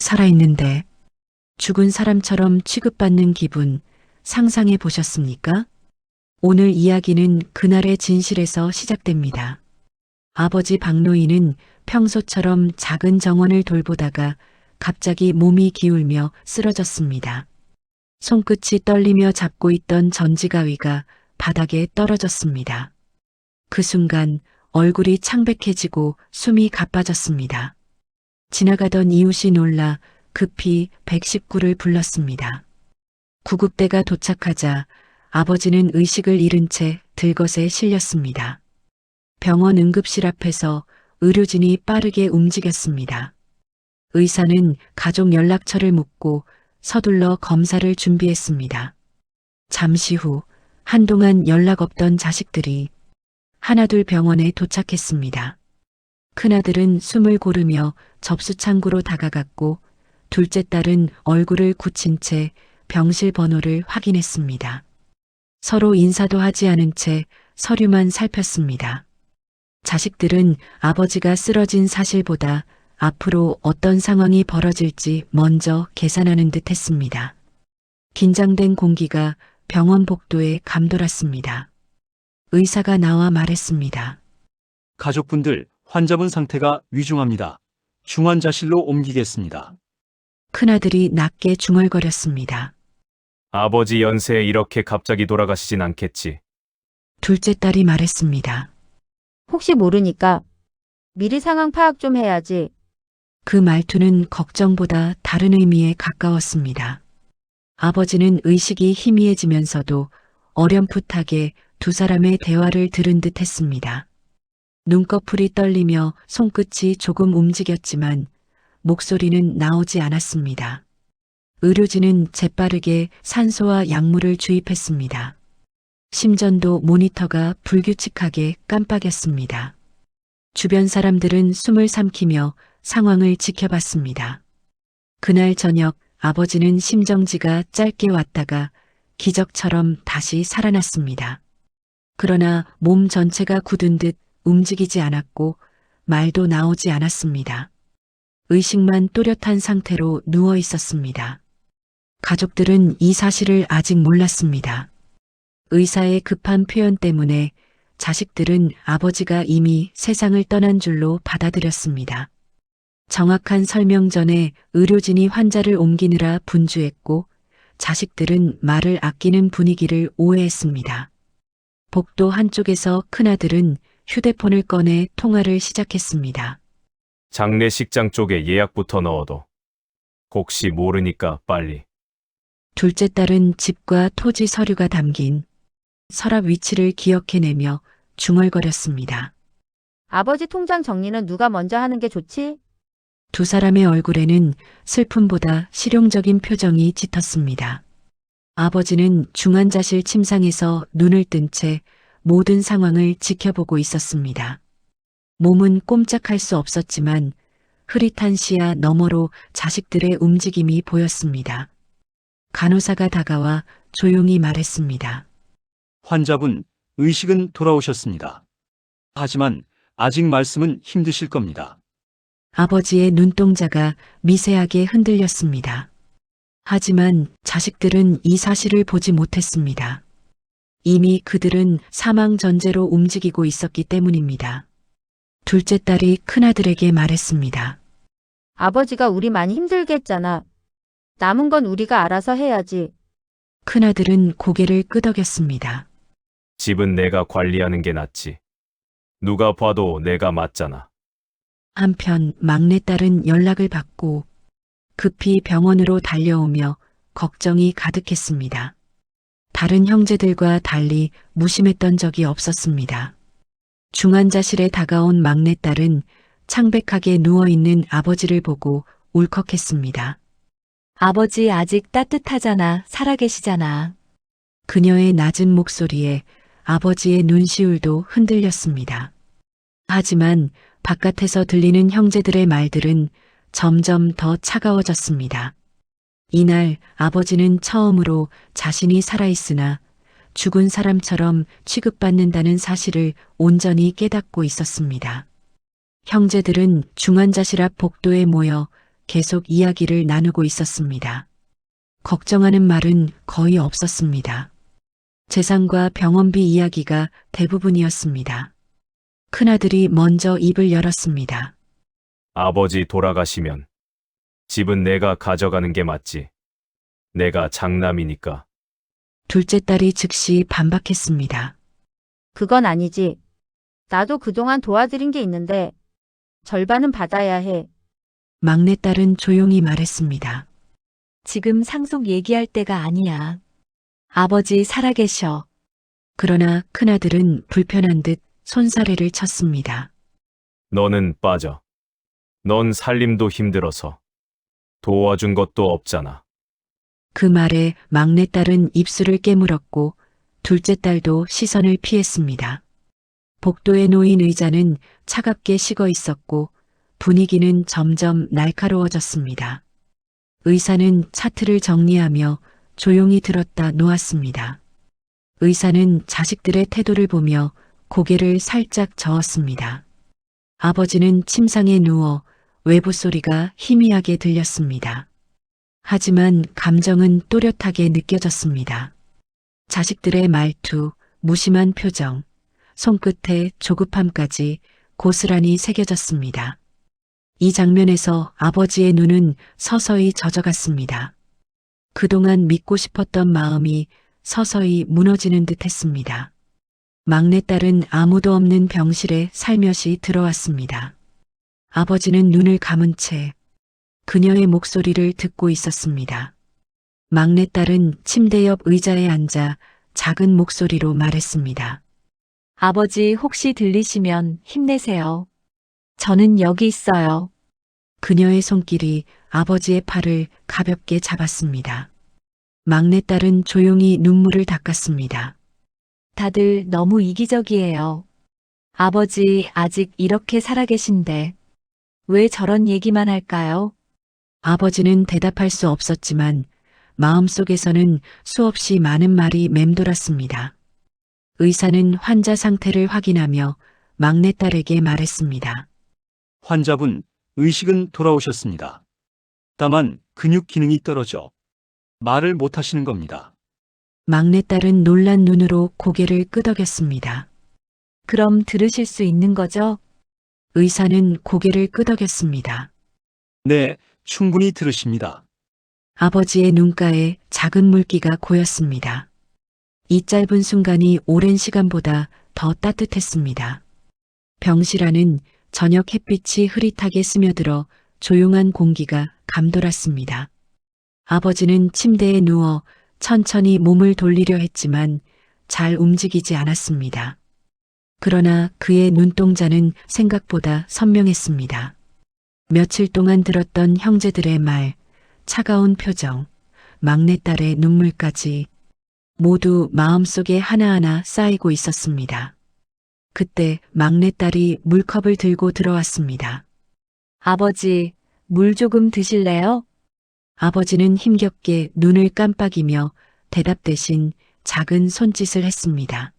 살아있는데 죽은 사람처럼 취급받는 기분 상상해 보셨습니까? 오늘 이야기는 그날의 진실에서 시작됩니다. 아버지 박노인은 평소처럼 작은 정원을 돌보다가 갑자기 몸이 기울며 쓰러졌습니다. 손끝이 떨리며 잡고 있던 전지가위가 바닥에 떨어졌습니다. 그 순간 얼굴이 창백해지고 숨이 가빠졌습니다. 지나가던 이웃이 놀라 급히 119를 불렀습니다. 구급대가 도착하자 아버지는 의식을 잃은 채 들것에 실렸습니다. 병원 응급실 앞에서 의료진이 빠르게 움직였습니다. 의사는 가족 연락처를 묻고 서둘러 검사를 준비했습니다. 잠시 후 한동안 연락 없던 자식들이 하나둘 병원에 도착했습니다. 큰아들은 숨을 고르며 접수창구로 다가갔고 둘째 딸은 얼굴을 굳힌 채 병실 번호를 확인했습니다. 서로 인사도 하지 않은 채 서류만 살폈습니다. 자식들은 아버지가 쓰러진 사실보다 앞으로 어떤 상황이 벌어질지 먼저 계산하는 듯 했습니다. 긴장된 공기가 병원 복도에 감돌았습니다. 의사가 나와 말했습니다. 가족분들, 환자분 상태가 위중합니다. 중환자실로 옮기겠습니다. 큰아들이 낮게 중얼거렸습니다. 아버지 연세에 이렇게 갑자기 돌아가시진 않겠지. 둘째 딸이 말했습니다. 혹시 모르니까 미리 상황 파악 좀 해야지. 그 말투는 걱정보다 다른 의미에 가까웠습니다. 아버지는 의식이 희미해지면서도 어렴풋하게 두 사람의 대화를 들은 듯 했습니다. 눈꺼풀이 떨리며 손끝이 조금 움직였지만 목소리는 나오지 않았습니다. 의료진은 재빠르게 산소와 약물을 주입했습니다. 심전도 모니터가 불규칙하게 깜빡였습니다. 주변 사람들은 숨을 삼키며 상황을 지켜봤습니다. 그날 저녁 아버지는 심정지가 짧게 왔다가 기적처럼 다시 살아났습니다. 그러나 몸 전체가 굳은 듯 움직이지 않았고 말도 나오지 않았습니다. 의식만 또렷한 상태로 누워 있었습니다. 가족들은 이 사실을 아직 몰랐습니다. 의사의 급한 표현 때문에 자식들은 아버지가 이미 세상을 떠난 줄로 받아들였습니다. 정확한 설명 전에 의료진이 환자를 옮기느라 분주했고 자식들은 말을 아끼는 분위기를 오해했습니다. 복도 한쪽에서 큰아들은 휴대폰을 꺼내 통화를 시작했습니다. 장례식장 쪽에 예약부터 넣어둬. 혹시 모르니까 빨리. 둘째 딸은 집과 토지 서류가 담긴 서랍 위치를 기억해내며 중얼거렸습니다. 아버지 통장 정리는 누가 먼저 하는 게 좋지? 두 사람의 얼굴에는 슬픔보다 실용적인 표정이 짙었습니다. 아버지는 중환자실 침상에서 눈을 뜬 채 모든 상황을 지켜보고 있었습니다. 몸은 꼼짝할 수 없었지만 흐릿한 시야 너머로 자식들의 움직임이 보였습니다. 간호사가 다가와 조용히 말했습니다. 환자분, 의식은 돌아오셨습니다. 하지만 아직 말씀은 힘드실 겁니다. 아버지의 눈동자가 미세하게 흔들렸습니다. 하지만 자식들은 이 사실을 보지 못했습니다. 이미 그들은 사망 전제로 움직이고 있었기 때문입니다. 둘째 딸이 큰아들에게 말했습니다. 아버지가 우리 많이 힘들게 했잖아. 남은 건 우리가 알아서 해야지. 큰아들은 고개를 끄덕였습니다. 집은 내가 관리하는 게 낫지. 누가 봐도 내가 맞잖아. 한편 막내딸은 연락을 받고 급히 병원으로 달려오며 걱정이 가득했습니다. 다른 형제들과 달리 무심했던 적이 없었습니다. 중환자실에 다가온 막내딸은 창백하게 누워있는 아버지를 보고 울컥했습니다. 아버지 아직 따뜻하잖아. 살아계시잖아. 그녀의 낮은 목소리에 아버지의 눈시울도 흔들렸습니다. 하지만 바깥에서 들리는 형제들의 말들은 점점 더 차가워졌습니다. 이날 아버지는 처음으로 자신이 살아있으나 죽은 사람처럼 취급받는다는 사실을 온전히 깨닫고 있었습니다. 형제들은 중환자실 앞 복도에 모여 계속 이야기를 나누고 있었습니다. 걱정하는 말은 거의 없었습니다. 재산과 병원비 이야기가 대부분이었습니다. 큰아들이 먼저 입을 열었습니다. 아버지 돌아가시면 집은 내가 가져가는 게 맞지. 내가 장남이니까. 둘째 딸이 즉시 반박했습니다. 그건 아니지. 나도 그동안 도와드린 게 있는데 절반은 받아야 해. 막내딸은 조용히 말했습니다. 지금 상속 얘기할 때가 아니야. 아버지 살아계셔. 그러나 큰아들은 불편한 듯 손사래를 쳤습니다. 너는 빠져. 넌 살림도 힘들어서 도와준 것도 없잖아. 그 말에 막내딸은 입술을 깨물었고 둘째 딸도 시선을 피했습니다. 복도에 놓인 의자는 차갑게 식어 있었고 분위기는 점점 날카로워졌습니다. 의사는 차트를 정리하며 조용히 들었다 놓았습니다. 의사는 자식들의 태도를 보며 고개를 살짝 저었습니다. 아버지는 침상에 누워 외부 소리가 희미하게 들렸습니다. 하지만 감정은 또렷하게 느껴졌습니다. 자식들의 말투, 무심한 표정, 손끝에 조급함까지 고스란히 새겨졌습니다. 이 장면에서 아버지의 눈은 서서히 젖어갔습니다. 그동안 믿고 싶었던 마음이 서서히 무너지는 듯 했습니다. 막내딸은 아무도 없는 병실에 살며시 들어왔습니다. 아버지는 눈을 감은 채 그녀의 목소리를 듣고 있었습니다. 막내딸은 침대 옆 의자에 앉아 작은 목소리로 말했습니다. 아버지 혹시 들리시면 힘내세요. 저는 여기 있어요. 그녀의 손길이 아버지의 팔을 가볍게 잡았습니다. 막내딸은 조용히 눈물을 닦았습니다. 다들 너무 이기적이에요. 아버지 아직 이렇게 살아계신데 왜 저런 얘기만 할까요? 아버지는 대답할 수 없었지만 마음속에서는 수없이 많은 말이 맴돌았습니다. 의사는 환자 상태를 확인하며 막내딸에게 말했습니다. 환자분, 의식은 돌아오셨습니다. 다만 근육 기능이 떨어져 말을 못 하시는 겁니다. 막내딸은 놀란 눈으로 고개를 끄덕였습니다. 그럼 들으실 수 있는 거죠? 의사는 고개를 끄덕였습니다. 네, 충분히 들으십니다. 아버지의 눈가에 작은 물기가 고였습니다. 이 짧은 순간이 오랜 시간보다 더 따뜻했습니다. 병실 안은 저녁 햇빛이 흐릿하게 스며들어 조용한 공기가 감돌았습니다. 아버지는 침대에 누워 천천히 몸을 돌리려 했지만 잘 움직이지 않았습니다. 그러나 그의 눈동자는 생각보다 선명했습니다. 며칠 동안 들었던 형제들의 말, 차가운 표정, 막내딸의 눈물까지 모두 마음속에 하나하나 쌓이고 있었습니다. 그때 막내딸이 물컵을 들고 들어왔습니다. 아버지, 물 조금 드실래요? 아버지는 힘겹게 눈을 깜빡이며 대답 대신 작은 손짓을 했습니다.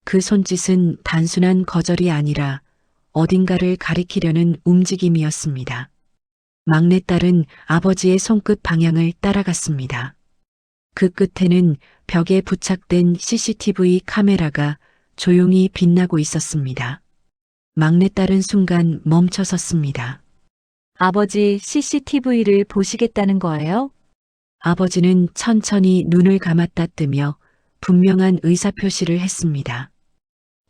그 손짓은 단순한 거절이 아니라 어딘가를 가리키려는 움직임이었습니다. 막내딸은 아버지의 손끝 방향을 따라갔습니다. 그 끝에는 벽에 부착된 CCTV 카메라가 조용히 빛나고 있었습니다. 막내딸은 순간 멈춰섰습니다. 아버지 CCTV를 보시겠다는 거예요? 아버지는 천천히 눈을 감았다 뜨며 분명한 의사표시를 했습니다.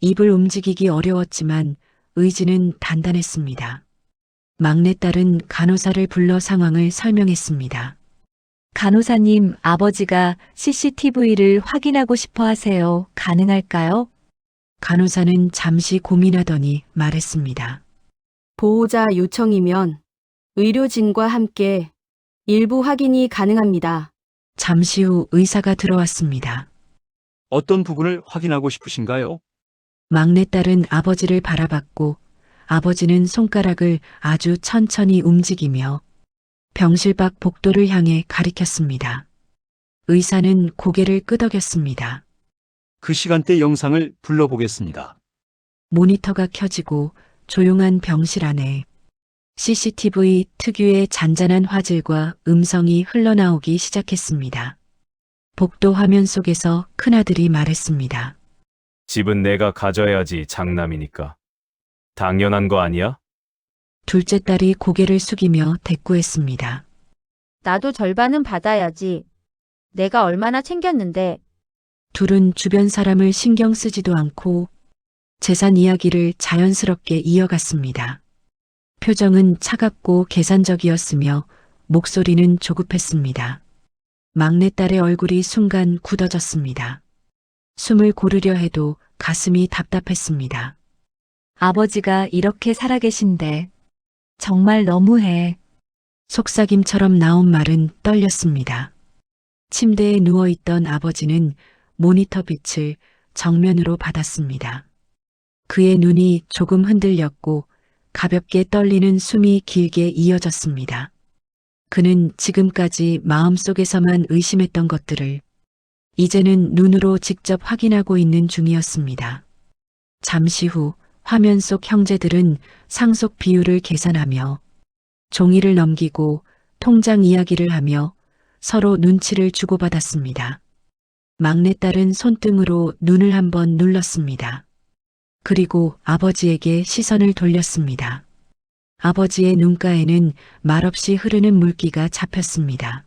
입을 움직이기 어려웠지만 의지는 단단했습니다. 막내딸은 간호사를 불러 상황을 설명했습니다. 간호사님, 아버지가 CCTV를 확인하고 싶어 하세요. 가능할까요? 간호사는 잠시 고민하더니 말했습니다. 보호자 요청이면 의료진과 함께 일부 확인이 가능합니다. 잠시 후 의사가 들어왔습니다. 어떤 부분을 확인하고 싶으신가요? 막내딸은 아버지를 바라봤고 아버지는 손가락을 아주 천천히 움직이며 병실 밖 복도를 향해 가리켰습니다. 의사는 고개를 끄덕였습니다. 그 시간대 영상을 불러보겠습니다. 모니터가 켜지고 조용한 병실 안에 CCTV 특유의 잔잔한 화질과 음성이 흘러나오기 시작했습니다. 복도 화면 속에서 큰아들이 말했습니다. 집은 내가 가져야지 장남이니까. 당연한 거 아니야? 둘째 딸이 고개를 숙이며 대꾸했습니다. 나도 절반은 받아야지. 내가 얼마나 챙겼는데. 둘은 주변 사람을 신경 쓰지도 않고 재산 이야기를 자연스럽게 이어갔습니다. 표정은 차갑고 계산적이었으며 목소리는 조급했습니다. 막내딸의 얼굴이 순간 굳어졌습니다. 숨을 고르려 해도 가슴이 답답했습니다. 아버지가 이렇게 살아계신데 정말 너무해. 속삭임처럼 나온 말은 떨렸습니다. 침대에 누워있던 아버지는 모니터 빛을 정면으로 받았습니다. 그의 눈이 조금 흔들렸고 가볍게 떨리는 숨이 길게 이어졌습니다. 그는 지금까지 마음속에서만 의심했던 것들을 이제는 눈으로 직접 확인하고 있는 중이었습니다. 잠시 후 화면 속 형제들은 상속 비율을 계산하며 종이를 넘기고 통장 이야기를 하며 서로 눈치를 주고받았습니다. 막내딸은 손등으로 눈을 한번 눌렀습니다. 그리고 아버지에게 시선을 돌렸습니다. 아버지의 눈가에는 말없이 흐르는 물기가 잡혔습니다.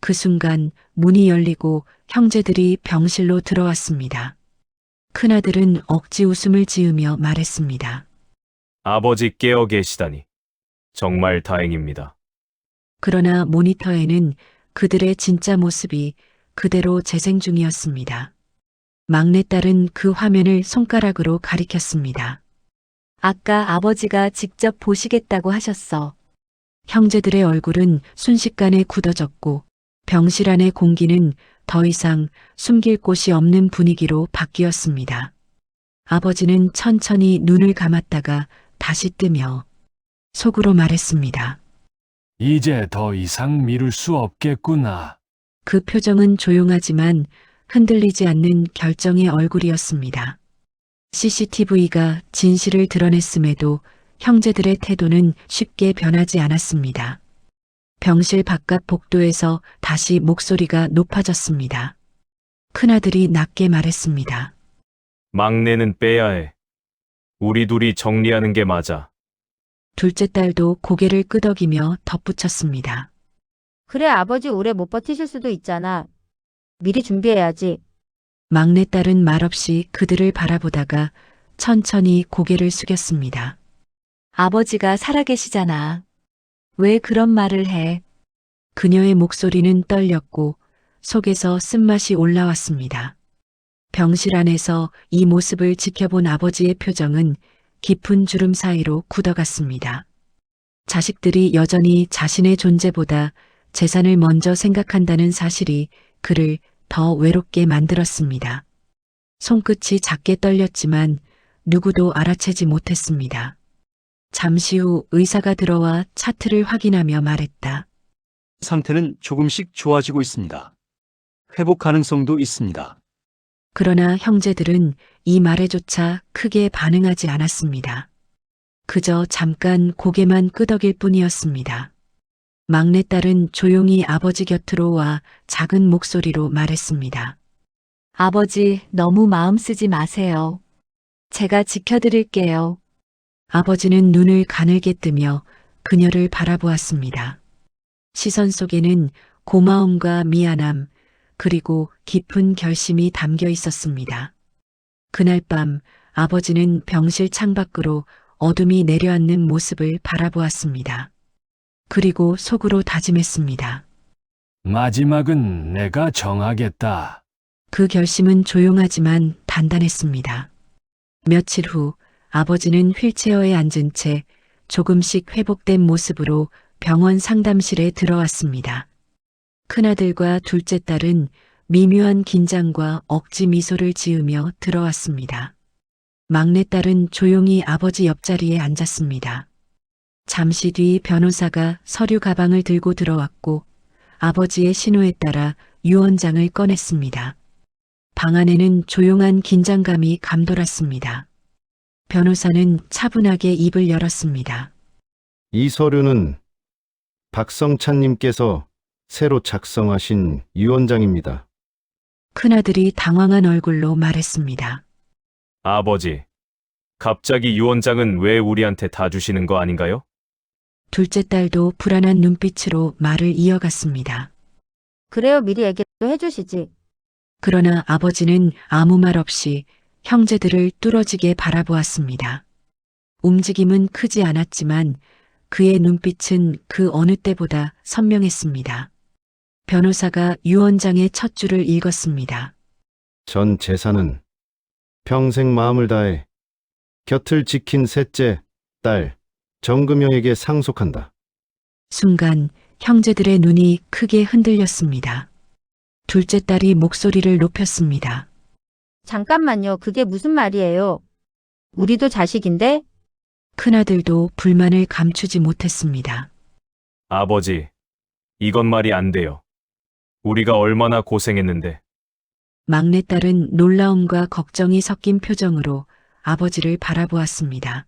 그 순간 문이 열리고 형제들이 병실로 들어왔습니다. 큰아들은 억지 웃음을 지으며 말했습니다. 아버지 깨어 계시다니. 정말 다행입니다. 그러나 모니터에는 그들의 진짜 모습이 그대로 재생 중이었습니다. 막내딸은 그 화면을 손가락으로 가리켰습니다. 아까 아버지가 직접 보시겠다고 하셨어. 형제들의 얼굴은 순식간에 굳어졌고 병실 안의 공기는 더 이상 숨길 곳이 없는 분위기로 바뀌었습니다. 아버지는 천천히 눈을 감았다가 다시 뜨며 속으로 말했습니다. 이제 더 이상 미룰 수 없겠구나. 그 표정은 조용하지만 흔들리지 않는 결정의 얼굴이었습니다. CCTV가 진실을 드러냈음에도 형제들의 태도는 쉽게 변하지 않았습니다. 병실 바깥 복도에서 다시 목소리가 높아졌습니다. 큰아들이 낮게 말했습니다. 막내는 빼야 해. 우리 둘이 정리하는 게 맞아. 둘째 딸도 고개를 끄덕이며 덧붙였습니다. 그래, 아버지 오래 못 버티실 수도 있잖아. 미리 준비해야지. 막내딸은 말없이 그들을 바라보다가 천천히 고개를 숙였습니다. 아버지가 살아계시잖아. 왜 그런 말을 해? 그녀의 목소리는 떨렸고 속에서 쓴맛이 올라왔습니다. 병실 안에서 이 모습을 지켜본 아버지의 표정은 깊은 주름 사이로 굳어갔습니다. 자식들이 여전히 자신의 존재보다 재산을 먼저 생각한다는 사실이 그를 더 외롭게 만들었습니다. 손끝이 작게 떨렸지만 누구도 알아채지 못했습니다. 잠시 후 의사가 들어와 차트를 확인하며 말했다. 상태는 조금씩 좋아지고 있습니다. 회복 가능성도 있습니다. 그러나 형제들은 이 말에조차 크게 반응하지 않았습니다. 그저 잠깐 고개만 끄덕일 뿐이었습니다. 막내딸은 조용히 아버지 곁으로 와 작은 목소리로 말했습니다. 아버지 너무 마음 쓰지 마세요. 제가 지켜드릴게요. 아버지는 눈을 가늘게 뜨며 그녀를 바라보았습니다. 시선 속에는 고마움과 미안함, 그리고 깊은 결심이 담겨 있었습니다. 그날 밤 아버지는 병실 창밖으로 어둠이 내려앉는 모습을 바라보았습니다. 그리고 속으로 다짐했습니다. 마지막은 내가 정하겠다. 그 결심은 조용하지만 단단했습니다. 며칠 후 아버지는 휠체어에 앉은 채 조금씩 회복된 모습으로 병원 상담실에 들어왔습니다. 큰아들과 둘째 딸은 미묘한 긴장과 억지 미소를 지으며 들어왔습니다. 막내딸은 조용히 아버지 옆자리에 앉았습니다. 잠시 뒤 변호사가 서류 가방을 들고 들어왔고 아버지의 신호에 따라 유언장을 꺼냈습니다. 방 안에는 조용한 긴장감이 감돌았습니다. 변호사는 차분하게 입을 열었습니다. 이 서류는 박성찬님께서 새로 작성하신 유언장입니다. 큰아들이 당황한 얼굴로 말했습니다. 아버지, 갑자기 유언장은 왜 우리한테 다 주시는 거 아닌가요? 둘째 딸도 불안한 눈빛으로 말을 이어갔습니다. 그래요, 미리 얘기도 해주시지. 그러나 아버지는 아무 말 없이 형제들을 뚫어지게 바라보았습니다. 움직임은 크지 않았지만 그의 눈빛은 그 어느 때보다 선명했습니다. 변호사가 유언장의 첫 줄을 읽었습니다. 전 재산은 평생 마음을 다해 곁을 지킨 셋째 딸 정금영에게 상속한다. 순간 형제들의 눈이 크게 흔들렸습니다. 둘째 딸이 목소리를 높였습니다. 잠깐만요. 그게 무슨 말이에요? 우리도 자식인데? 큰아들도 불만을 감추지 못했습니다. 아버지, 이건 말이 안 돼요. 우리가 얼마나 고생했는데. 막내딸은 놀라움과 걱정이 섞인 표정으로 아버지를 바라보았습니다.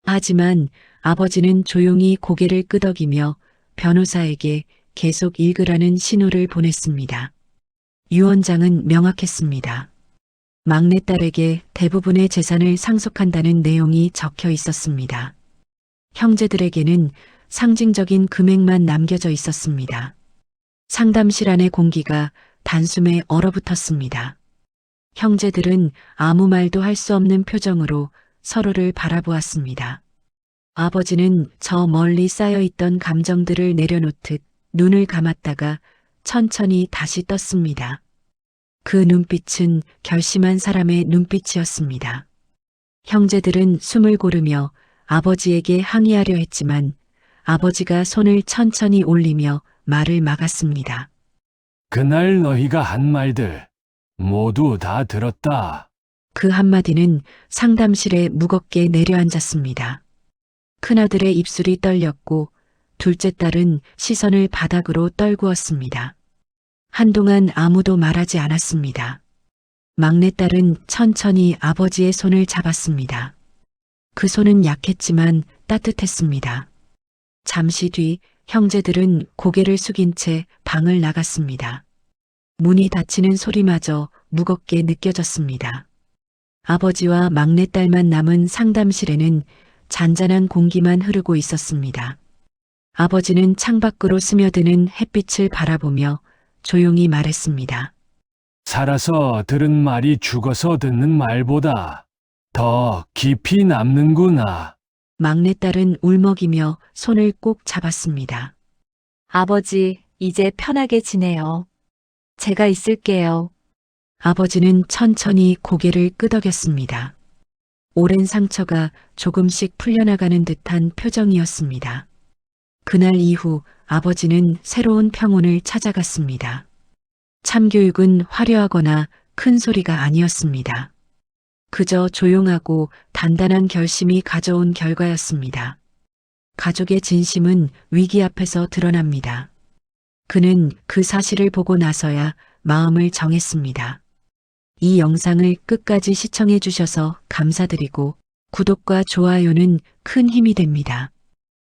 하지만 아버지는 조용히 고개를 끄덕이며 변호사에게 계속 읽으라는 신호를 보냈습니다. 유언장은 명확했습니다. 막내딸에게 대부분의 재산을 상속한다는 내용이 적혀 있었습니다. 형제들에게는 상징적인 금액만 남겨져 있었습니다. 상담실 안의 공기가 단숨에 얼어붙었습니다. 형제들은 아무 말도 할 수 없는 표정으로 서로를 바라보았습니다. 아버지는 저 멀리 쌓여있던 감정들을 내려놓듯 눈을 감았다가 천천히 다시 떴습니다. 그 눈빛은 결심한 사람의 눈빛이었습니다. 형제들은 숨을 고르며 아버지에게 항의하려 했지만 아버지가 손을 천천히 올리며 말을 막았습니다. 그날 너희가 한 말들 모두 다 들었다. 그 한마디는 상담실에 무겁게 내려앉았습니다. 큰아들의 입술이 떨렸고 둘째 딸은 시선을 바닥으로 떨구었습니다. 한동안 아무도 말하지 않았습니다. 막내딸은 천천히 아버지의 손을 잡았습니다. 그 손은 약했지만 따뜻했습니다. 잠시 뒤 형제들은 고개를 숙인 채 방을 나갔습니다. 문이 닫히는 소리마저 무겁게 느껴졌습니다. 아버지와 막내딸만 남은 상담실에는 잔잔한 공기만 흐르고 있었습니다. 아버지는 창밖으로 스며드는 햇빛을 바라보며 조용히 말했습니다. 살아서 들은 말이 죽어서 듣는 말보다 더 깊이 남는구나. 막내딸은 울먹이며 손을 꼭 잡았습니다. 아버지, 이제 편하게 지내요. 제가 있을게요. 아버지는 천천히 고개를 끄덕였습니다. 오랜 상처가 조금씩 풀려나가는 듯한 표정이었습니다. 그날 이후 아버지는 새로운 평온을 찾아갔습니다. 참교육은 화려하거나 큰 소리가 아니었습니다. 그저 조용하고 단단한 결심이 가져온 결과였습니다. 가족의 진심은 위기 앞에서 드러납니다. 그는 그 사실을 보고 나서야 마음을 정했습니다. 이 영상을 끝까지 시청해 주셔서 감사드리고 구독과 좋아요는 큰 힘이 됩니다.